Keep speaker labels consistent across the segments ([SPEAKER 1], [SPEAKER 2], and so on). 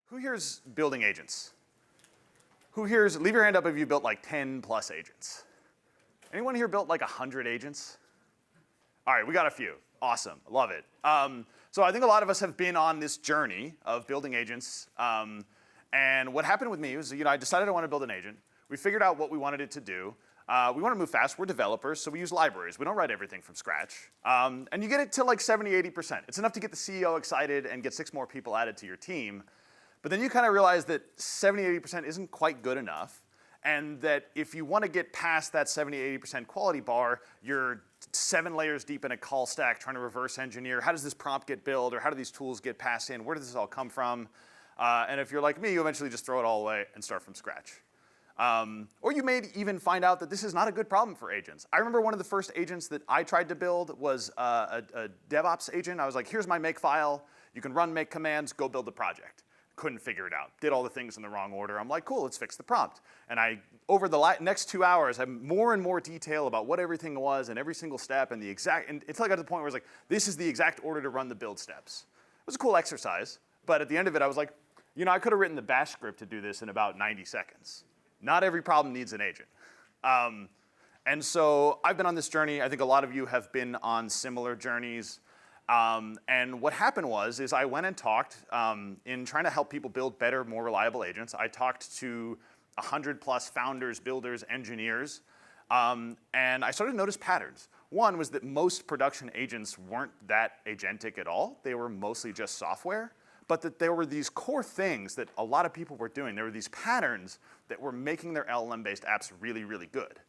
[SPEAKER 1] Who here's building agents? Who here's, leave your hand up if you built like 10 plus agents. Anyone here built like 100 agents? All right, we got a few. Awesome, love it. So I think a lot of us have been on this journey of building agents. And what happened with me was, I decided I want to build an agent. We figured out what we wanted it to do. We want to move fast. We're developers, so we use libraries. We don't write everything from scratch. And you get it to like 70, 80%. It's enough to get the CEO excited and get 6 more people added to your team. But then you kind of realize that 70, 80% isn't quite good enough. And that if you want to get past that 70, 80% quality bar, you're 7 layers deep in a call stack trying to reverse engineer. How does this prompt get built? Or how do these tools get passed in? Where does this all come from? And if you're like me, you eventually just throw it all away and start from scratch. Or you may even find out that this is not a good problem for agents. I remember one of the first agents that I tried to build was a DevOps agent. I was like, here's my make file. You can run make commands, go build the project. Couldn't figure it out. Did all the things in the wrong order. I'm like, cool, let's fix the prompt. And over the next 2 hours, I had more and more detail about what everything was and every single step and until I got to the point where I was like, this is the exact order to run the build steps. It was a cool exercise, but at the end of it, I was like, I could have written the bash script to do this in about 90 seconds. Not every problem needs an agent. And so I've been on this journey. I think a lot of you have been on similar journeys. And what happened is I went and talked in trying to help people build better, more reliable agents. I talked to 100 plus founders, builders, engineers, and I started to notice patterns. One was that most production agents weren't that agentic at all. They were mostly just software, but that there were these core things that a lot of people were doing. There were these patterns that were making their LLM-based apps really, really good.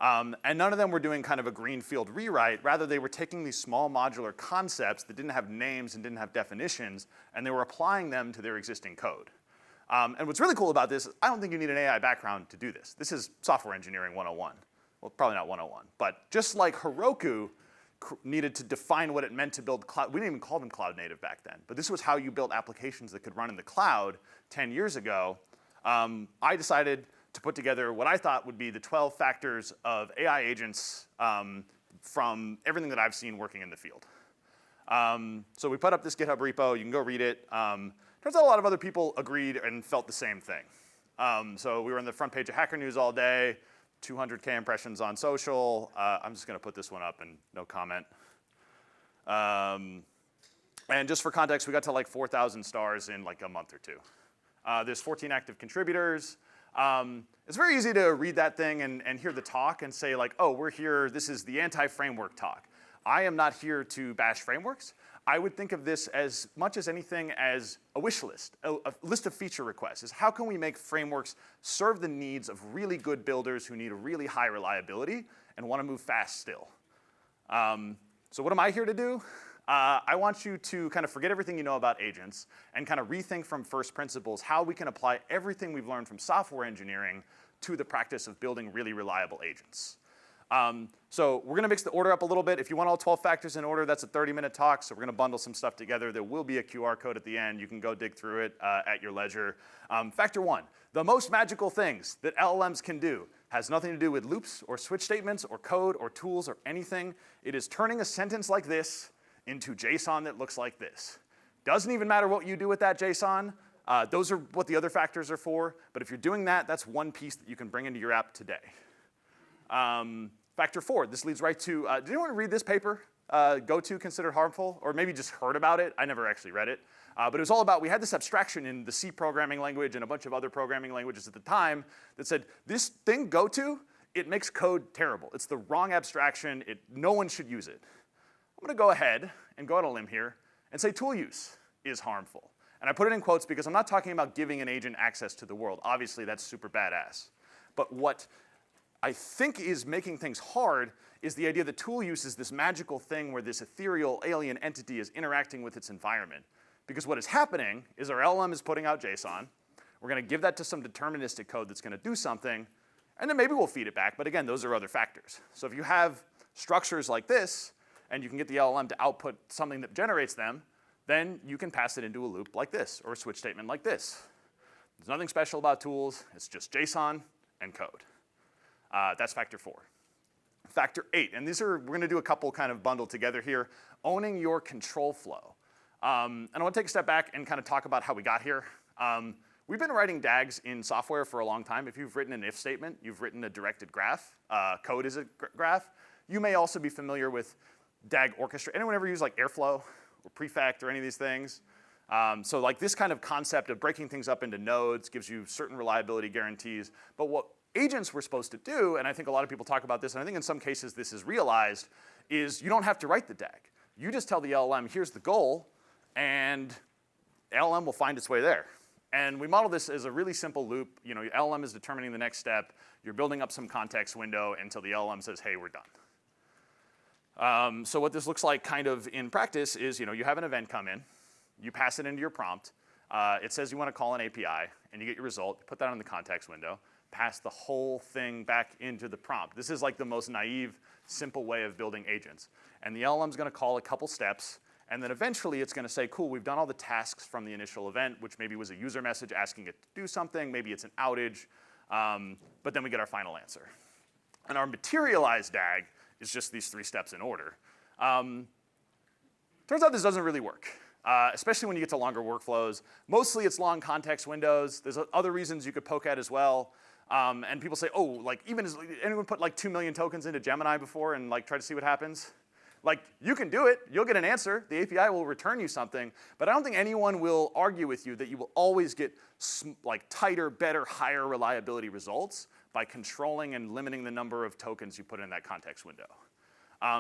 [SPEAKER 1] And none of them were doing kind of a greenfield rewrite. Rather, they were taking these small modular concepts that didn't have names and didn't have definitions, and they were applying them to their existing code. And what's really cool about this, I don't think you need an AI background to do this. This is software engineering 101. Well, probably not 101. But just like Heroku needed to define what it meant to build cloud, we didn't even call them cloud native back then. But this was how you built applications that could run in the cloud 10 years ago. I decided to put together what I thought would be the 12 factors of AI agents from everything that I've seen working in the field. So we put up this GitHub repo. You can go read it. Turns out a lot of other people agreed and felt the same thing. So we were on the front page of Hacker News all day, 200K impressions on social. I'm just going to put this one up and no comment. And just for context, we got to like 4,000 stars in like a month or two. There's 14 active contributors. It's very easy to read that thing and hear the talk and say like, oh, we're here, this is the anti-framework talk. I am not here to bash frameworks. I would think of this as much as anything as a wish list, a list of feature requests. Is how can we make frameworks serve the needs of really good builders who need a really high reliability and want to move fast still? So what am I here to do? I want you to kind of forget everything you know about agents and kind of rethink from first principles how we can apply everything we've learned from software engineering to the practice of building really reliable agents. So we're going to mix the order up a little bit. If you want all 12 factors in order, that's a 30-minute talk, so we're going to bundle some stuff together. There will be a QR code at the end. You can go dig through it at your leisure. Factor 1, the most magical things that LLMs can do has nothing to do with loops or switch statements or code or tools or anything. It is turning a sentence like this into JSON that looks like this. Doesn't even matter what you do with that JSON. Those are what the other factors are for. But if you're doing that, that's one piece that you can bring into your app today. Factor 4, this leads right to, did anyone read this paper? Go-to considered harmful? Or maybe just heard about it. I never actually read it. But it was all about, we had this abstraction in the C programming language and a bunch of other programming languages at the time that said, this thing, go-to, it makes code terrible. It's the wrong abstraction. No one should use it. I'm going to go ahead and go on a limb here and say tool use is harmful. And I put it in quotes because I'm not talking about giving an agent access to the world. Obviously, that's super badass. But what I think is making things hard is the idea that tool use is this magical thing where this ethereal alien entity is interacting with its environment. Because what is happening is our LLM is putting out JSON. We're going to give that to some deterministic code that's going to do something. And then maybe we'll feed it back. But again, those are other factors. So if you have structures like this, and you can get the LLM to output something that generates them, then you can pass it into a loop like this, or a switch statement like this. There's nothing special about tools. It's just JSON and code. That's factor 4. Factor 8, and we're going to do a couple kind of bundled together here, owning your control flow. And I want to take a step back and kind of talk about how we got here. We've been writing DAGs in software for a long time. If you've written an if statement, you've written a directed graph. Code is a graph. You may also be familiar with DAG orchestrator. Anyone ever use like Airflow or Prefect or any of these things? So like this kind of concept of breaking things up into nodes gives you certain reliability guarantees. But what agents were supposed to do, and I think a lot of people talk about this, and I think in some cases this is realized, is you don't have to write the DAG. You just tell the LLM, here's the goal, and LLM will find its way there. And we model this as a really simple loop. You know, LLM is determining the next step. You're building up some context window until the LLM says, hey, we're done. So what this looks like kind of in practice is, you know, you have an event come in. You pass it into your prompt. It says you want to call an API, and you get your result. You put that in the context window. Pass the whole thing back into the prompt. This is like the most naive, simple way of building agents. And the LLM is going to call a couple steps. And then eventually it's going to say, cool, we've done all the tasks from the initial event, which maybe was a user message asking it to do something. Maybe it's an outage. But then we get our final answer. And our materialized DAG is just these 3 steps in order. Turns out this doesn't really work, especially when you get to longer workflows. Mostly it's long context windows. There's other reasons you could poke at as well. And people say, oh, like anyone put like 2 million tokens into Gemini before and like try to see what happens? Like, you can do it. You'll get an answer. The API will return you something. But I don't think anyone will argue with you that you will always get like tighter, better, higher reliability results by controlling and limiting the number of tokens you put in that context window.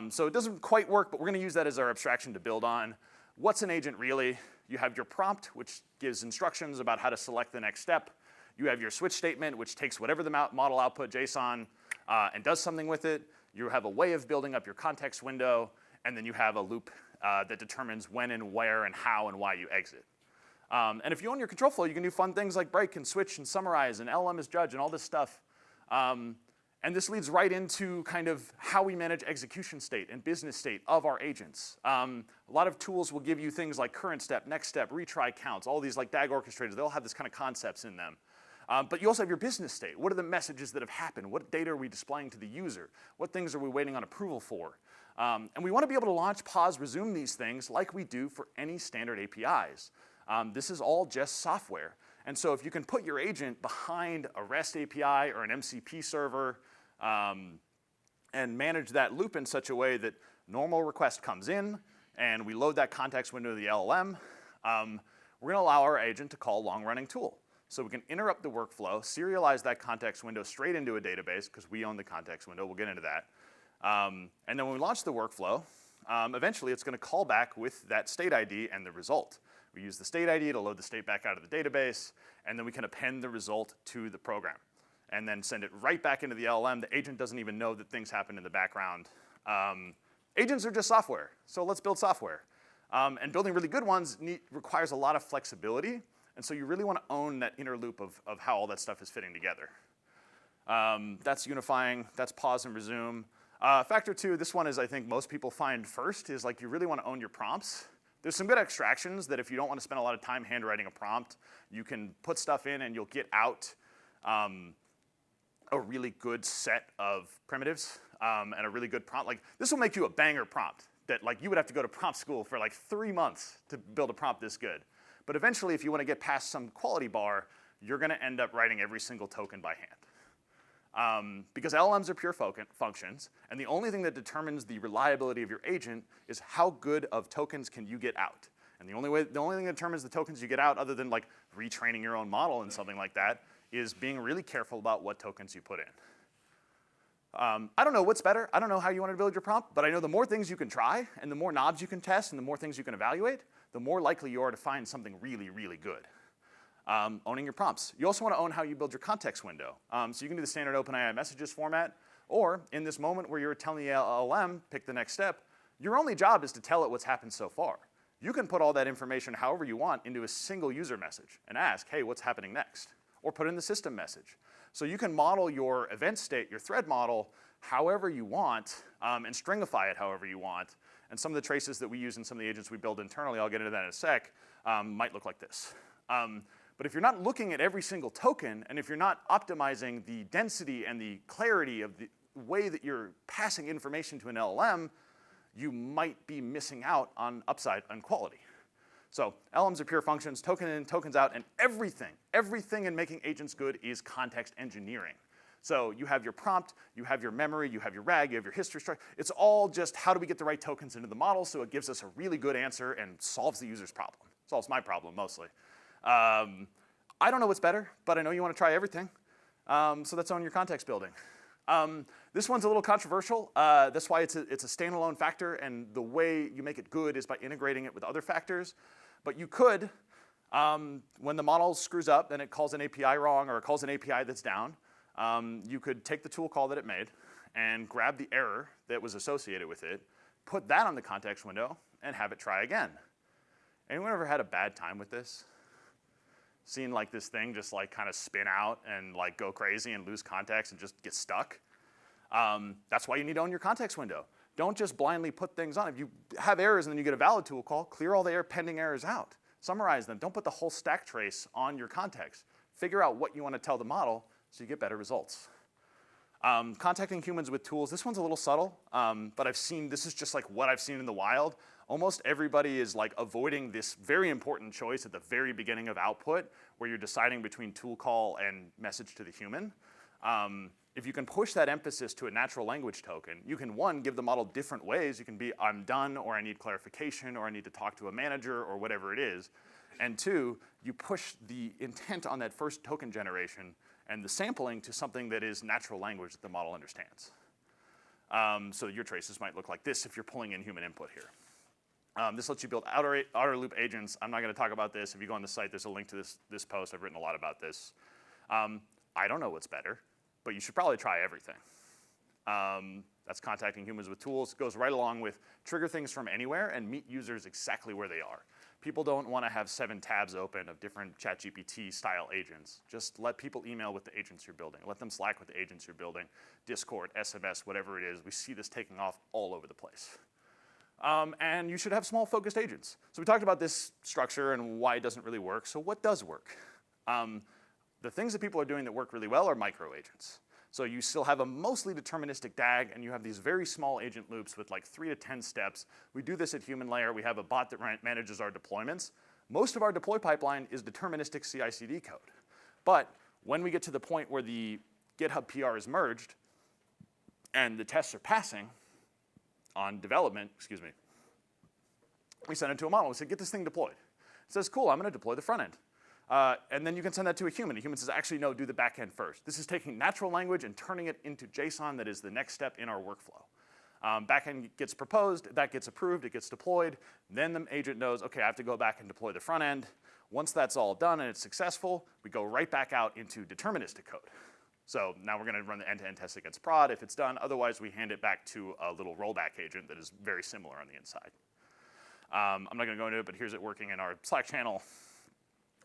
[SPEAKER 1] So it doesn't quite work, but we're going to use that as our abstraction to build on. What's an agent really? You have your prompt, which gives instructions about how to select the next step. You have your switch statement, which takes whatever the model output JSON and does something with it. You have a way of building up your context window, and then you have a loop that determines when and where and how and why you exit. And if you own your control flow, you can do fun things like break and switch and summarize and LLM as judge and all this stuff. And this leads right into kind of how we manage execution state and business state of our agents. A lot of tools will give you things like current step, next step, retry counts, all these like DAG orchestrators. They all have this kind of concepts in them. But you also have your business state. What are the messages that have happened? What data are we displaying to the user? What things are we waiting on approval for? And we want to be able to launch, pause, resume these things like we do for any standard APIs. This is all just software. And so if you can put your agent behind a REST API or an MCP server and manage that loop in such a way that normal request comes in and we load that context window to the LLM, we're going to allow our agent to call long-running tool. So we can interrupt the workflow, serialize that context window straight into a database, because we own the context window. We'll get into that. And then when we launch the workflow, eventually it's going to call back with that state ID and the result. We use the state ID to load the state back out of the database, and then we can append the result to the program and then send it right back into the LLM. The agent doesn't even know that things happen in the background. Agents are just software, so let's build software. And building really good ones requires a lot of flexibility. And so you really want to own that inner loop of how all that stuff is fitting together. That's unifying. That's pause and resume. Factor 2, this one is I think most people find first, is like you really want to own your prompts. There's some good abstractions that if you don't want to spend a lot of time handwriting a prompt, you can put stuff in and you'll get out a really good set of primitives and a really good prompt. Like this will make you a banger prompt that like you would have to go to prompt school for like 3 months to build a prompt this good. But eventually, if you want to get past some quality bar, you're going to end up writing every single token by hand. Because LLMs are pure functions, and the only thing that determines the reliability of your agent is how good of tokens can you get out. And the only thing that determines the tokens you get out, other than like retraining your own model and something like that, is being really careful about what tokens you put in. I don't know what's better. I don't know how you want to build your prompt, but I know the more things you can try, and the more knobs you can test, and the more things you can evaluate, the more likely you are to find something really, really good. Owning your prompts. You also want to own how you build your context window. So you can do the standard OpenAI messages format, or in this moment where you're telling the LLM, pick the next step, your only job is to tell it what's happened so far. You can put all that information however you want into a single user message and ask, hey, what's happening next? Or put in the system message. So you can model your event state, your thread model, however you want, and stringify it however you want. And some of the traces that we use in some of the agents we build internally, I'll get into that in a sec, might look like this. But if you're not looking at every single token, and if you're not optimizing the density and the clarity of the way that you're passing information to an LLM, you might be missing out on upside and quality. So LLMs are pure functions, token in, tokens out, and everything in making agents good is context engineering. So you have your prompt, you have your memory, you have your RAG, you have your history structure. It's all just how do we get the right tokens into the model so it gives us a really good answer and solves the user's problem. Solves my problem mostly. I don't know what's better, but I know you want to try everything. So that's on your context building. This one's a little controversial. That's why it's a standalone factor, and the way you make it good is by integrating it with other factors. But you could, when the model screws up and it calls an API wrong or it calls an API that's down, you could take the tool call that it made and grab the error that was associated with it, put that on the context window, and have it try again. Anyone ever had a bad time with this? Seen like this thing just like kind of spin out and like go crazy and lose context and just get stuck? That's why you need to own your context window. Don't just blindly put things on. If you have errors and then you get a valid tool call, clear all the pending errors out. Summarize them. Don't put the whole stack trace on your context. Figure out what you want to tell the model so you get better results. Contacting humans with tools, this one's a little subtle, but this is just like what I've seen in the wild. Almost everybody is like avoiding this very important choice at the very beginning of output where you're deciding between tool call and message to the human. If you can push that emphasis to a natural language token, you can, one, give the model different ways. You can be, I'm done, or I need clarification, or I need to talk to a manager, or whatever it is. And two, you push the intent on that first token generation and the sampling to something that is natural language that the model understands. So your traces might look like this if you're pulling in human input here. This lets you build outer loop agents. I'm not going to talk about this. If you go on the site, there's a link to this post. I've written a lot about this. I don't know what's better, but you should probably try everything. That's contacting humans with tools. It goes right along with trigger things from anywhere and meet users exactly where they are. People don't want to have 7 tabs open of different ChatGPT style agents. Just let people email with the agents you're building. Let them Slack with the agents you're building. Discord, SMS, whatever it is. We see this taking off all over the place. And you should have small focused agents. So we talked about this structure and why it doesn't really work. So what does work? The things that people are doing that work really well are micro agents. So you still have a mostly deterministic DAG, and you have these very small agent loops with like 3 to 10 steps. We do this at HumanLayer. We have a bot that manages our deployments. Most of our deploy pipeline is deterministic CI/CD code. But when we get to the point where the GitHub PR is merged and the tests are passing on development, we send it to a model. We say, get this thing deployed. It says, cool, I'm going to deploy the front end. And then you can send that to a human. A human says, actually, no, do the back end first. This is taking natural language and turning it into JSON that is the next step in our workflow. Back end gets proposed, that gets approved, it gets deployed. Then the agent knows, okay, I have to go back and deploy the front end. Once that's all done and it's successful, we go right back out into deterministic code. So now we're going to run the end-to-end test against prod if it's done. Otherwise, we hand it back to a little rollback agent that is very similar on the inside. I'm not going to go into it, but here's it working in our Slack channel.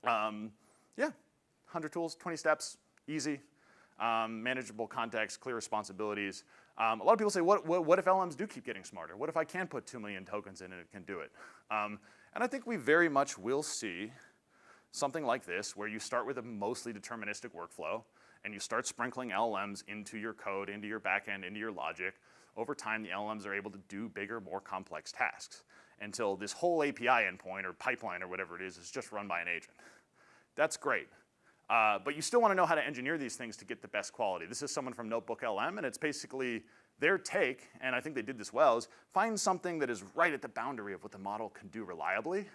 [SPEAKER 1] Yeah, 100 tools, 20 steps, easy, manageable context, clear responsibilities. A lot of people say, what if LLMs do keep getting smarter? What if I can put 2 million tokens in and it can do it? And I think we very much will see something like this, where you start with a mostly deterministic workflow, and you start sprinkling LLMs into your code, into your backend, into your logic. Over time, the LLMs are able to do bigger, more complex tasks until this whole API endpoint or pipeline or whatever it is just run by an agent. That's great. But you still want to know how to engineer these things to get the best quality. This is someone from Notebook LM, and it's basically their take, and I think they did this well, is find something that is right at the boundary of what the model can do reliably,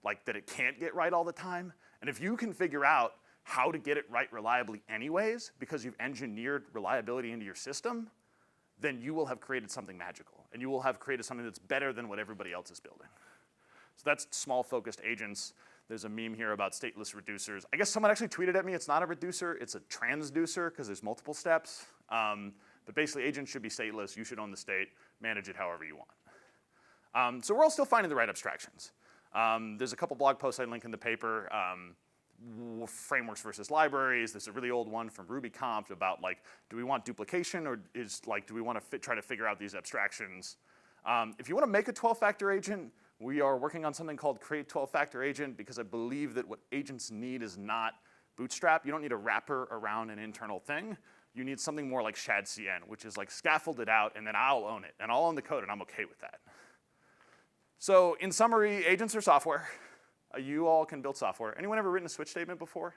[SPEAKER 1] like that it can't get right all the time. And if you can figure out how to get it right reliably anyways, because you've engineered reliability into your system, then you will have created something magical, and you will have created something that's better than what everybody else is building. So that's small focused agents. There's a meme here about stateless reducers. I guess someone actually tweeted at me, it's not a reducer, it's a transducer, because there's multiple steps. But basically, agents should be stateless. You should own the state, manage it however you want. So we're all still finding the right abstractions. There's a couple blog posts I link in the paper. Frameworks versus libraries. There's a really old one from RubyConf about like, do we want duplication, or do we want to try to figure out these abstractions? If you want to make a 12-factor agent, we are working on something called Create 12-Factor Agent, because I believe that what agents need is not Bootstrap. You don't need a wrapper around an internal thing. You need something more like ShadCN, which is like scaffolded out, and then I'll own it, and I'll own the code, and I'm okay with that. So in summary, agents are software. You all can build software. Anyone ever written a switch statement before?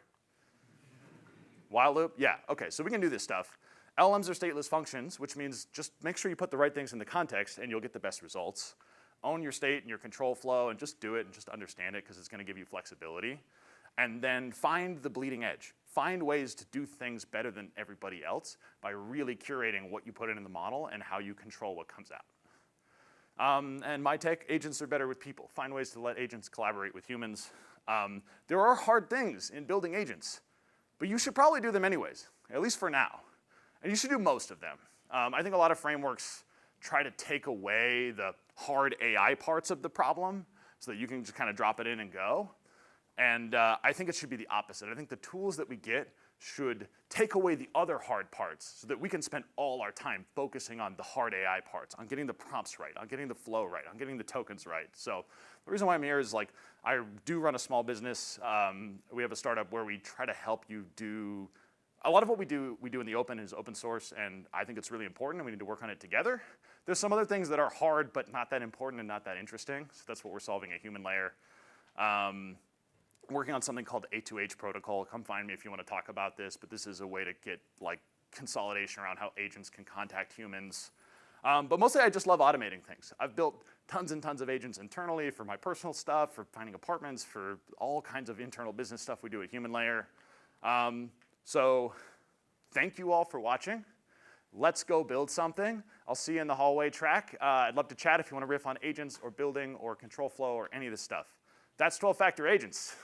[SPEAKER 1] While loop? Yeah, okay, so we can do this stuff. LLMs are stateless functions, which means just make sure you put the right things in the context and you'll get the best results. Own your state and your control flow and just do it and just understand it because it's gonna give you flexibility. And then find the bleeding edge. Find ways to do things better than everybody else by really curating what you put in the model and how you control what comes out. And my take, agents are better with people. Find ways to let agents collaborate with humans. There are hard things in building agents, but you should probably do them anyways, at least for now. And you should do most of them. I think a lot of frameworks try to take away the hard AI parts of the problem so that you can just kind of drop it in and go. And I think it should be the opposite. I think the tools that we get should take away the other hard parts so that we can spend all our time focusing on the hard AI parts, on getting the prompts right, on getting the flow right, on getting the tokens right. So the reason why I'm here is like, I do run a small business. We have a startup where we try to help you do, a lot of what we do in the open is open source, and I think it's really important and we need to work on it together. There's some other things that are hard but not that important and not that interesting, so that's what we're solving at HumanLayer. Working on something called the A2H protocol. Come find me if you want to talk about this, but this is a way to get like consolidation around how agents can contact humans. But mostly I just love automating things. I've built tons and tons of agents internally for my personal stuff, for finding apartments, for all kinds of internal business stuff we do at HumanLayer. So thank you all for watching. Let's go build something. I'll see you in the hallway track. I'd love to chat if you want to riff on agents or building or control flow or any of this stuff. That's 12-factor agents.